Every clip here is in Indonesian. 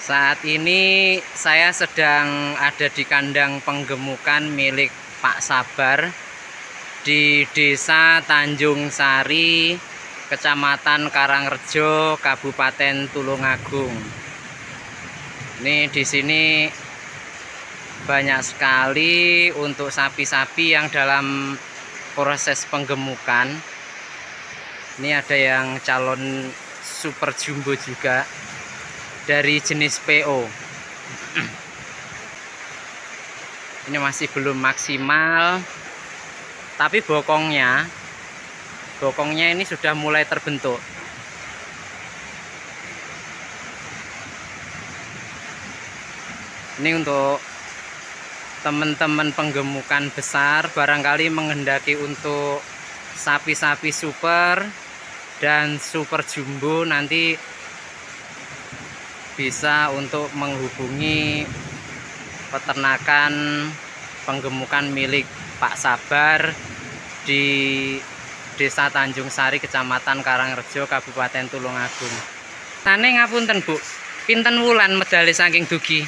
Saat ini saya sedang ada di kandang penggemukan milik Pak Sabar di Desa Tanjung Sari, Kecamatan Karangrejo, Kabupaten Tulungagung. Ini di sini banyak sekali untuk sapi-sapi yang dalam proses penggemukan. Ini ada yang calon super jumbo juga dari jenis PO. Ini masih belum maksimal, tapi bokongnya ini sudah mulai terbentuk. Ini untuk teman-teman penggemukan besar, barangkali menghendaki untuk sapi-sapi super dan super jumbo, nanti bisa untuk menghubungi peternakan penggemukan milik Pak Sabar di Desa Tanjung Sari, Kecamatan Karangrejo, Kabupaten Tulungagung. Tane ngapunten Bu, pinten wulan medali saking dugi?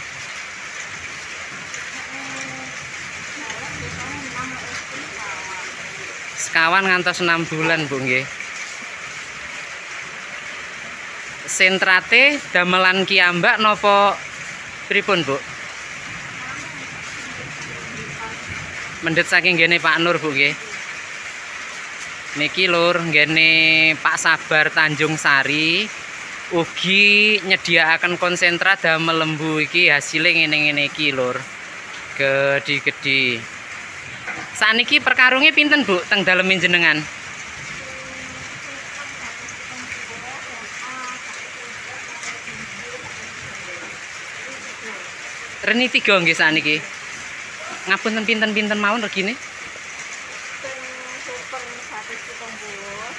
Sekawan ngantos 6 bulan Bu nggih. Sentrate damelan kiambak nopo pripun Bu? Mendhet saking gene Pak Nur Bu nggih. Niki lur gene Pak Sabar Tanjung Sari ugi nyediakaken konsentrat damel lembu iki hasilnya ngene-ngene iki lur. Gede-gede. Saniki perkarunge pinten Bu teng dalemin jenengan? Reni 3 nggih saniki. Ngapunten pinten-pinten mawon regine?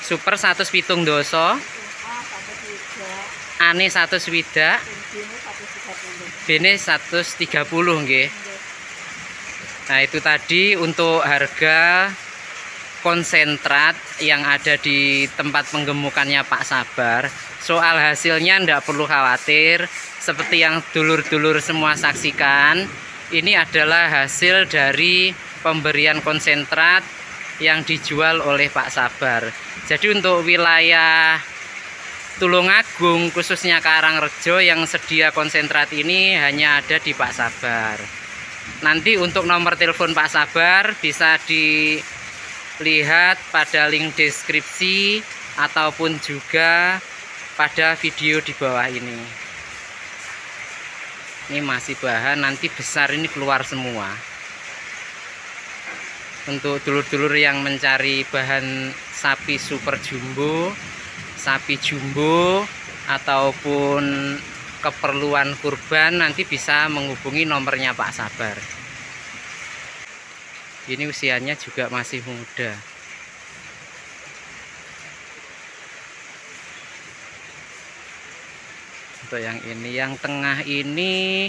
Super 170. Ane 160. Bene 130 nggih. Nah, itu tadi untuk harga konsentrat yang ada di tempat penggemukannya Pak Sabar. Soal hasilnya ndak perlu khawatir. Seperti yang dulur-dulur semua saksikan, ini adalah hasil dari pemberian konsentrat yang dijual oleh Pak Sabar. Jadi untuk wilayah Tulungagung, khususnya Karangrejo, yang sedia konsentrat ini hanya ada di Pak Sabar. Nanti untuk nomor telepon Pak Sabar bisa dilihat pada link deskripsi ataupun juga pada video di bawah ini. Ini masih bahan, nanti besar ini keluar semua. Untuk dulur-dulur yang mencari bahan sapi super jumbo, sapi jumbo, ataupun keperluan kurban, nanti bisa menghubungi nomornya Pak Sabar. Ini usianya juga masih muda. Untuk yang ini, yang tengah ini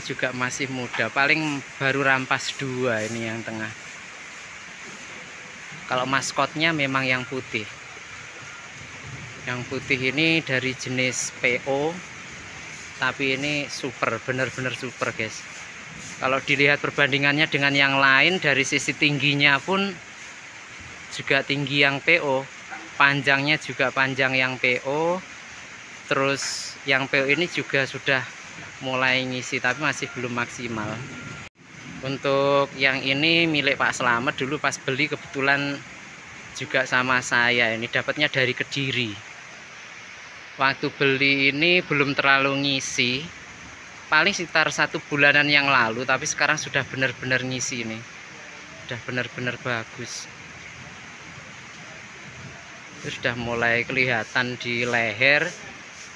juga masih muda, paling baru rampas 2 ini yang tengah. Kalau maskotnya memang yang putih. Yang putih ini dari jenis PO, tapi ini super, bener-bener super guys. Kalau dilihat perbandingannya dengan yang lain, dari sisi tingginya pun juga tinggi yang PO, panjangnya juga panjang yang PO. Terus yang PO ini juga sudah mulai ngisi, tapi masih belum maksimal. Untuk yang ini milik Pak Slamet, dulu pas beli kebetulan juga sama saya, ini dapatnya dari Kediri. Waktu beli ini belum terlalu ngisi, paling sekitar 1 bulanan yang lalu, tapi sekarang sudah benar-benar ngisi ini, sudah benar-benar bagus. Itu sudah mulai kelihatan di leher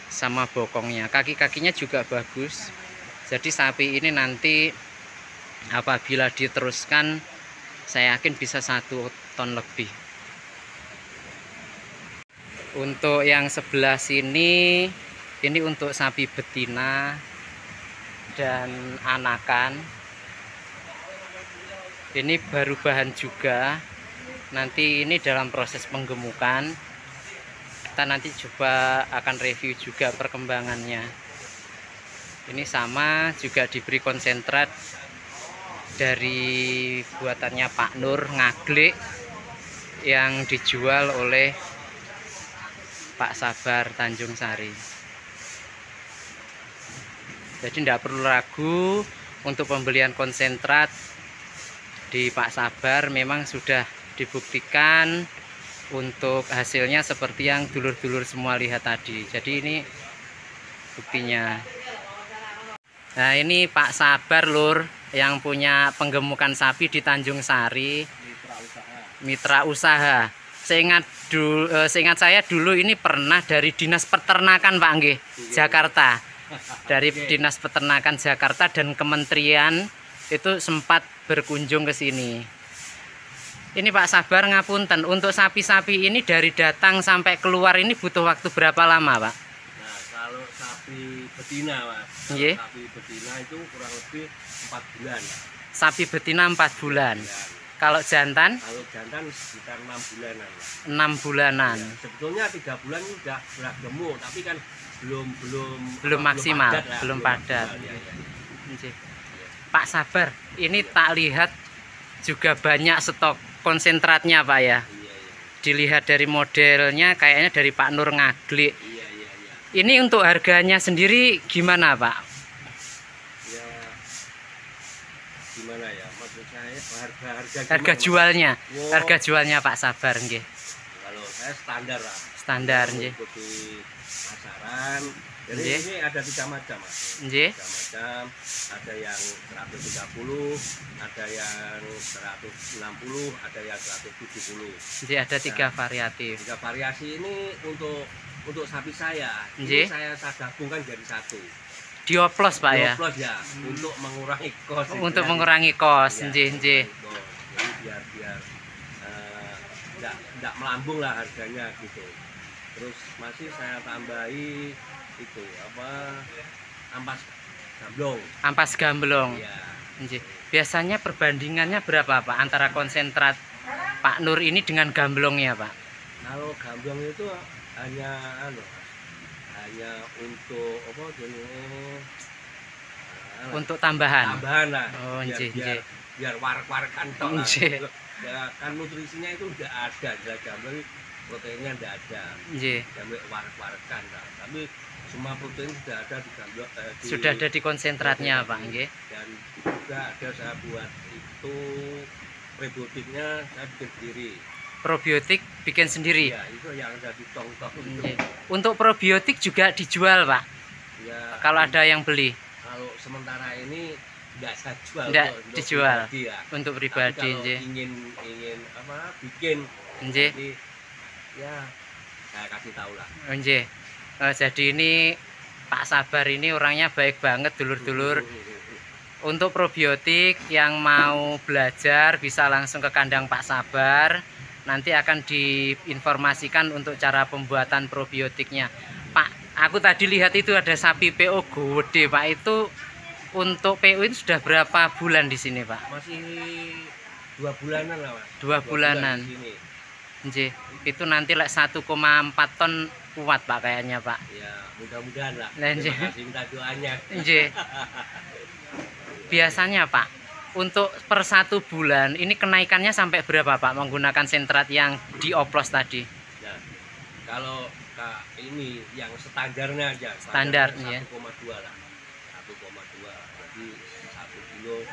sama bokongnya. Kaki-kakinya juga bagus. Jadi sapi ini nanti apabila diteruskan, saya yakin bisa 1 ton lebih. Untuk yang sebelah sini, ini untuk sapi betina dan anakan. Ini baru bahan juga. Nanti ini dalam proses penggemukan. Kita nanti coba akan review juga perkembangannya. Ini sama juga diberi konsentrat dari buatannya Pak Nur Ngaglik yang dijual oleh Pak Sabar Tanjung Sari. Jadi tidak perlu ragu untuk pembelian konsentrat di Pak Sabar, memang sudah dibuktikan untuk hasilnya seperti yang dulur-dulur semua lihat tadi. Jadi ini buktinya. Nah, ini Pak Sabar Lur yang punya penggemukan sapi di Tanjung Sari, mitra usaha. Seingat saya dulu ini pernah dari Dinas Peternakan Pak nggih, Jakarta. Dari Dinas Peternakan Jakarta dan Kementerian itu sempat berkunjung ke sini. Ini Pak Sabar ngapunten, untuk sapi-sapi ini dari datang sampai keluar ini butuh waktu berapa lama Pak? Nah, kalau sapi betina Pak, sapi betina itu kurang lebih 4 bulan. Sapi betina 4 bulan. Ya. Kalau jantan? Kalau jantan sekitar 6 bulanan. 6 bulanan. Ya, sebetulnya 3 bulan sudah gemuk, tapi kan belum maksimal, belum padat. Ya. Ya. Pak Sabar, ini tak lihat juga banyak stok konsentratnya Pak ya. Iya. Dilihat dari modelnya kayaknya dari Pak Nur Ngaglik. Iya. Ini untuk harganya sendiri gimana Pak? Ya, gimana ya? Maksud saya harga jualnya. Wow. Harga jualnya Pak Sabar nggih. Kalau saya standar lah. Standar nggih. Ikuti pasaran. Jadi ini ada 3 macam Mas. 3 macam, ada yang 130, ada yang 160, ada yang 170. Jadi ada 3 variatif. 3 variasi ini untuk sapi saya. Ini saya gabungkan jadi satu. Dioplos Pak ya. Dioplos ya, untuk mengurangi kos. Untuk mengurangi kos, nggih. Jadi biar enggak melambung lah harganya gitu. Terus masih saya tambahi itu ampas gamblong. Ampas gamblong. Iya. Biasanya perbandingannya berapa Pak antara konsentrat Pak Nur ini dengan gamblongnya Pak? Kalau gamblong itu hanya untuk untuk tambahan. Tambahan lah. Oh, biar warak-warakan tok lah. Ya, kan nutrisinya itu udah ada, gamblong proteinnya tidak ada. Gamblong warak-warakan lah. Tapi semua protein sudah ada di gamblong. Sudah ada di konsentratnya Pak nggih. Dan juga ada saya buat itu probiotiknya saya bikin sendiri. Probiotik bikin sendiri? Ya, itu yang ada di tong-tong. Untuk probiotik juga dijual Pak? Ya, kalau ada yang beli? Kalau sementara ini nggak saya jual. Nggak dijual? Pribadi, ya. Untuk pribadi. Kalau ingin bikin, jadi ya saya kasih tahu lah. Jadi ini Pak Sabar ini orangnya baik banget dulur-dulur. Untuk probiotik yang mau belajar bisa langsung ke kandang Pak Sabar. Nanti akan diinformasikan untuk cara pembuatan probiotiknya. Pak, aku tadi lihat itu ada sapi PO gede Pak. Itu untuk PO ini sudah berapa bulan di sini Pak? Masih 2 bulanan lah Pak. 2 bulanan. Itu nanti 1,4 ton kuat Pak kayaknya Pak. Ya mudah-mudahan lah. Terima kasih, minta doanya. Biasanya Pak, untuk per 1 bulan ini kenaikannya sampai berapa Pak menggunakan sentrat yang dioplos tadi? Nah, kalau ini yang standarnya aja. Standarnya 1,2 lah. 1,2. Jadi 1 kilo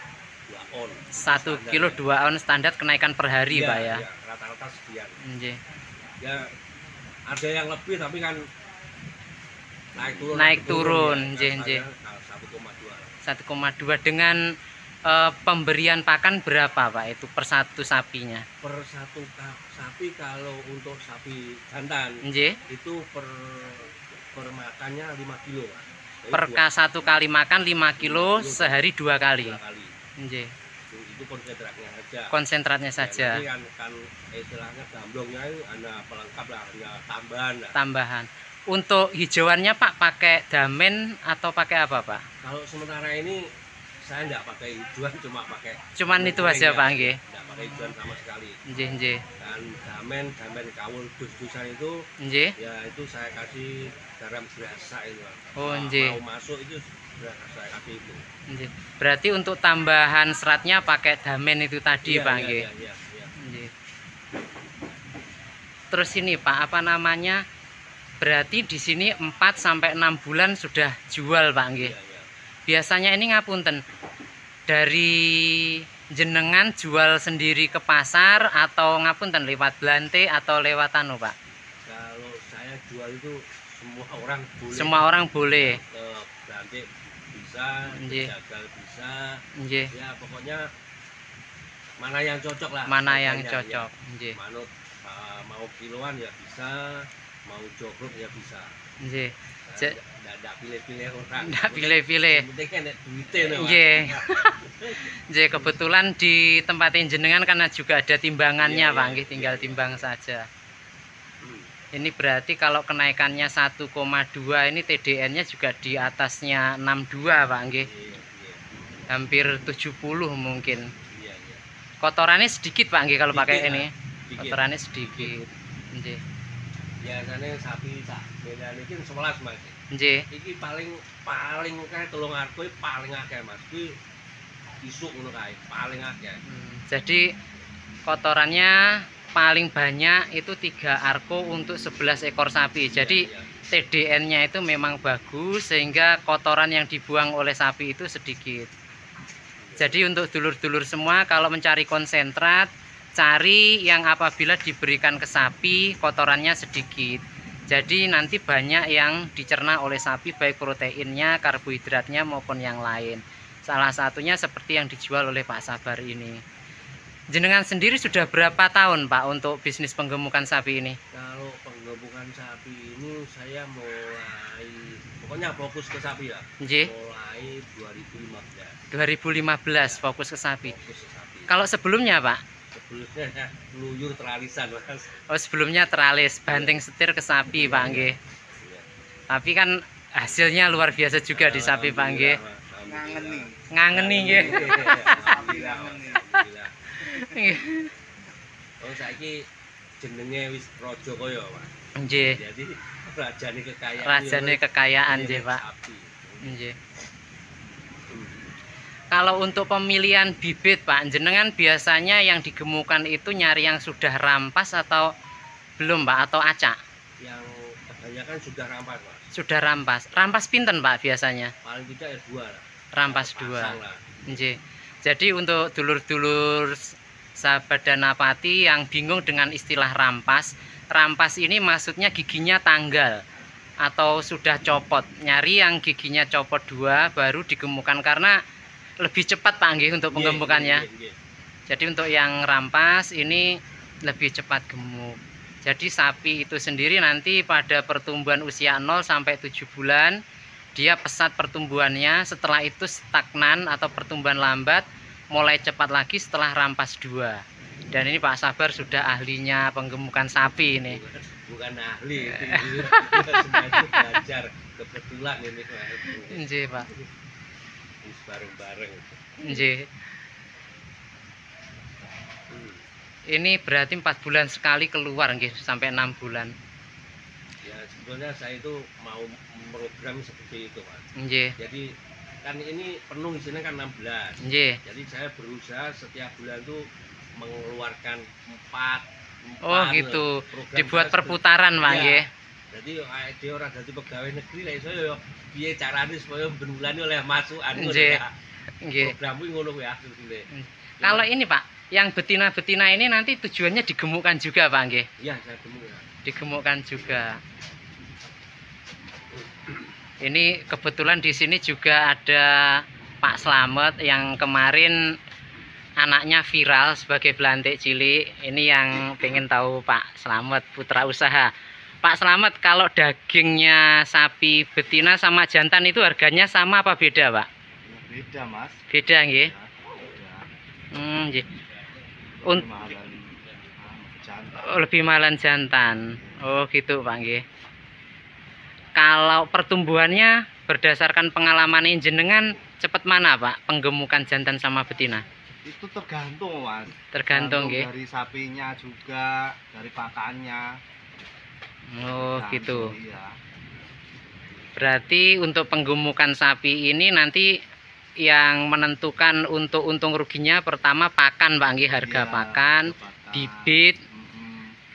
2 on. 1 kilo 2 on standar kenaikan per hari Pak ya? Ya, rata-rata sekian. Ya ada yang lebih tapi kan naik turun. 1,2 dengan pemberian pakan berapa Pak itu per 1 sapinya? Per 1 sapi kalau untuk sapi jantan itu per makannya 5 kilo Pak. Per 1 kali makan 5 kilo sehari 2 kali. Itu konsentratnya saja. Konsentratnya saja. Ya, kan istilahnya gamblongnya itu ada pelengkap lah, ada tambahan lah. Tambahan. Untuk hijauannya Pak pakai damen atau pakai apa Pak? Kalau sementara ini saya enggak pakai hijauan, cuma pakai. Cuman itu aja Pak nggih. ada hijauan sama sekali. Nggih. Dan damen kawul dus-dusan itu Nggih. ya itu saya kasih garam biasa itu. Oh, nggih. Mau masuk itu sudah saya kasih itu. Nggih. Berarti untuk tambahan seratnya pakai damen itu tadi, Pak nggih. Iya. Nggih. Terus ini Pak, apa namanya? Berarti di sini 4 sampai 6 bulan sudah jual, Pak nggih. Iya. Biasanya ini ngapunten. Dari jenengan jual sendiri ke pasar atau ngapunten lewat Blante atau lewat anu, Pak? Kalau saya jual itu semua orang boleh. Semua orang boleh. Ke Blante bisa, Nggih. Jagal bisa. Nggih. Ya pokoknya mana yang cocok lah. Mana yang harganya, cocok. ya. Nggih. Manut mau kiloan ya bisa, mau jogrok ya bisa. Nggih. Nggak pilih-pilih orang. Nggak pilih-pilih. Yang penting kan duitnya. Nggih. Nggih, kebetulan di tempat jenengan karena juga ada timbangannya, Pak nggih, tinggal timbang saja. Ini berarti kalau kenaikannya 1,2 ini TDN-nya juga di atasnya 62, Pak nggih. Hampir 70 mungkin. Iya. Kotorannya sedikit, Pak nggih, kalau pakai ini. Sedikit. Kotorannya sedikit. Nggih. Biasanya sapi sak belan iki 11, Mas. Nggih. Iki paling kae telung arko paling akeh, Mas. Kuwi isuk ngono kae, paling akeh. Jadi kotorannya paling banyak itu 3 arko untuk 11 ekor sapi. Jadi TDN-nya itu memang bagus sehingga kotoran yang dibuang oleh sapi itu sedikit. Jadi untuk dulur-dulur semua kalau mencari konsentrat, cari yang apabila diberikan ke sapi kotorannya sedikit. Jadi nanti banyak yang dicerna oleh sapi baik proteinnya, karbohidratnya maupun yang lain. Salah satunya seperti yang dijual oleh Pak Sabar ini. Jenengan sendiri sudah berapa tahun, Pak, untuk bisnis penggemukan sapi ini? Kalau penggemukan sapi ini saya mulai pokoknya fokus ke sapi ya. Nggih. Mulai 2015. 2015 fokus ke sapi. Fokus ke sapi. Kalau sebelumnya, Pak? Sebelumnya luyur teralisan, Mas. Oh, sebelumnya teralis banting setir ke sapi, Pak nggih. Iya. Tapi kan hasilnya luar biasa juga di sapi, Pak nggih. Ngangeni nggih. Alhamdulillah. Oh, saiki jenenge wis raja kaya, Pak. Nggih. Jadi rajane kekayaan. Rajane kekayaan nggih, Pak. Nggih. Kalau untuk pemilihan bibit, Pak, jenengan biasanya yang digemukan itu nyari yang sudah rampas atau belum, Pak, atau acak? Yang kebanyakan sudah rampas, Pak. Sudah rampas. Rampas pinten, Pak, biasanya? Paling tidak ya 2 lah. Rampas 2. Nggih. Jadi untuk dulur-dulur sahabat Danapati yang bingung dengan istilah rampas, rampas ini maksudnya giginya tanggal atau sudah copot. Nyari yang giginya copot 2 baru digemukan karena lebih cepat, Pak nggih, untuk penggemukannya. Jadi untuk yang rampas ini lebih cepat gemuk. Jadi sapi itu sendiri nanti pada pertumbuhan usia 0 sampai 7 bulan dia pesat pertumbuhannya, setelah itu stagnan atau pertumbuhan lambat, mulai cepat lagi setelah rampas 2. Dan ini Pak Sabar sudah ahlinya penggemukan sapi ini. Bukan ahli, itu belajar kebetulan ini, Pak. Nggih, Pak. Bareng-bareng. Nggih. Ini berarti 4 bulan sekali keluar nggih, sampai 6 bulan. Ya sebetulnya saya itu mau program seperti itu, Pak. Nggih. Jadi kan ini penuh isinya kan 16. Nggih. Jadi saya berusaha setiap bulan tuh mengeluarkan 4. Oh gitu. Dibuat perputaran, Pak nggih. Jadi dia orang jadi pegawai negeri lah iso yo piye carane supaya ben bulane oleh masukan ngono ya. Nggih. Program kuwi ngono kuwi asline. Kalau ini, Pak, yang betina-betina ini nanti tujuannya digemukkan juga, Pak nggih? Iya, saya gemuk. Digemukkan juga. Ini kebetulan di sini juga ada Pak Slamet yang kemarin anaknya viral sebagai belantik cilik. Ini yang pengen tahu Pak Slamet, putra usaha. Pak Slamet, kalau dagingnya sapi betina sama jantan itu harganya sama apa beda, Pak? Beda, Mas. Beda nggih. Beda. Nggih. Jantan. Lebih mahalan jantan. Oh gitu, Pak nggih. Kalau pertumbuhannya berdasarkan pengalaman jenengan cepat mana, Pak, penggemukan jantan sama betina? Itu tergantung Mas. Tergantung nggih. Dari sapinya juga, dari pakannya. Oh gitu. Iya. Berarti untuk penggemukan sapi ini nanti yang menentukan untuk untung ruginya pertama pakan Pak nggih, harga Iya, pakan, bibit,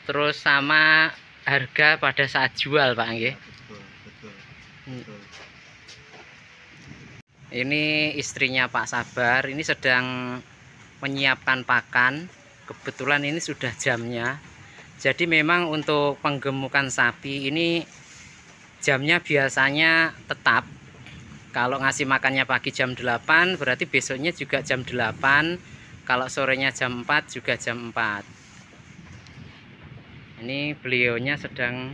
terus sama harga pada saat jual Pak nggih. Betul. Ini istrinya Pak Sabar, ini sedang menyiapkan pakan. Kebetulan ini sudah jamnya. Jadi memang untuk penggemukan sapi ini jamnya biasanya tetap. Kalau ngasih makannya pagi jam 8 berarti besoknya juga jam 8. Kalau sorenya jam 4 juga jam 4. Ini beliaunya sedang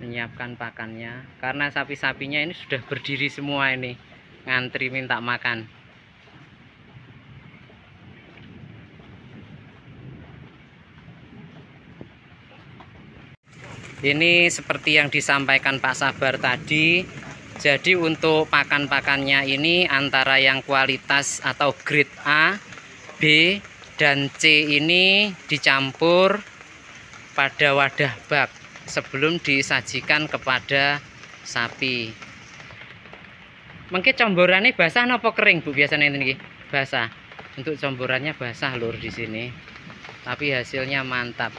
menyiapkan pakannya. Karena sapi-sapinya ini sudah berdiri semua ini, ngantri minta makan. Ini seperti yang disampaikan Pak Sabar tadi. Jadi untuk pakan-pakannya ini antara yang kualitas atau grade A, B, dan C ini dicampur pada wadah bak sebelum disajikan kepada sapi. Mungkin comborannya basah nopo kering Bu biasanya ini? Basah. Untuk comborannya basah lur di sini. Tapi hasilnya mantap.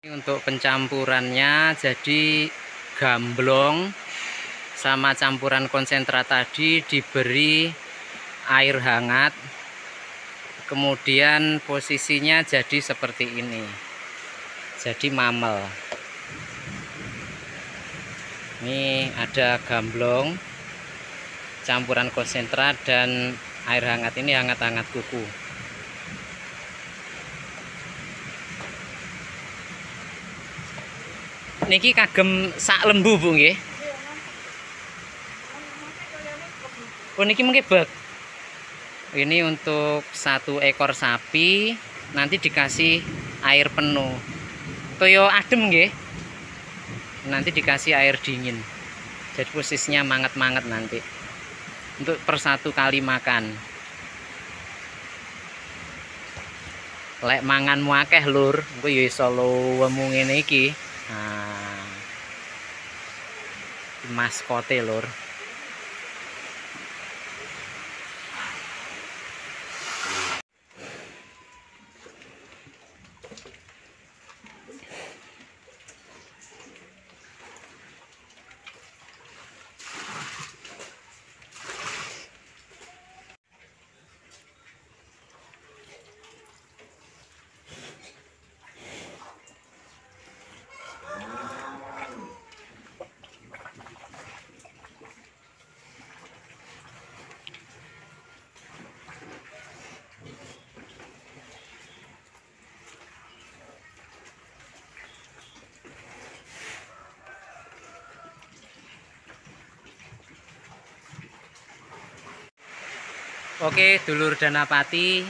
Untuk pencampurannya jadi gamblong sama campuran konsentrat tadi diberi air hangat, kemudian posisinya jadi seperti ini, jadi mamel. Ini ada gamblong, campuran konsentrat dan air hangat, ini hangat-hangat kuku. Niki kagem sak lembu Bu nggih. Oh niki mungkin bak. Ini untuk 1 ekor sapi nanti dikasih air penuh. Toyo adem nggih. Nanti dikasih air dingin. Jadi posisinya manget-manget nanti. Untuk per 1 kali makan. Lek manganmu akeh lur, engko ya iso luwemu ngene iki. Nah, maskote lur. Oke dulur Danapati,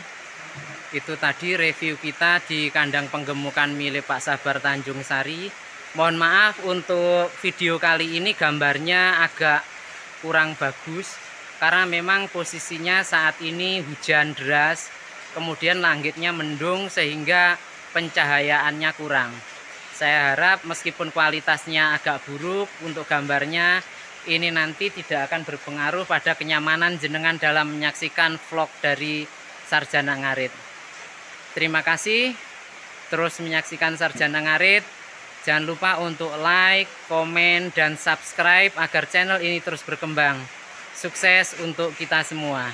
itu tadi review kita di kandang penggemukan milik Pak Sabar Tanjung Sari. Mohon maaf untuk video kali ini gambarnya agak kurang bagus karena memang posisinya saat ini hujan deras, kemudian langitnya mendung sehingga pencahayaannya kurang. Saya harap meskipun kualitasnya agak buruk untuk gambarnya, ini nanti tidak akan berpengaruh pada kenyamanan jenengan dalam menyaksikan vlog dari Sarjana Ngarit. Terima kasih terus menyaksikan Sarjana Ngarit. Jangan lupa untuk like, komen, dan subscribe agar channel ini terus berkembang. Sukses untuk kita semua.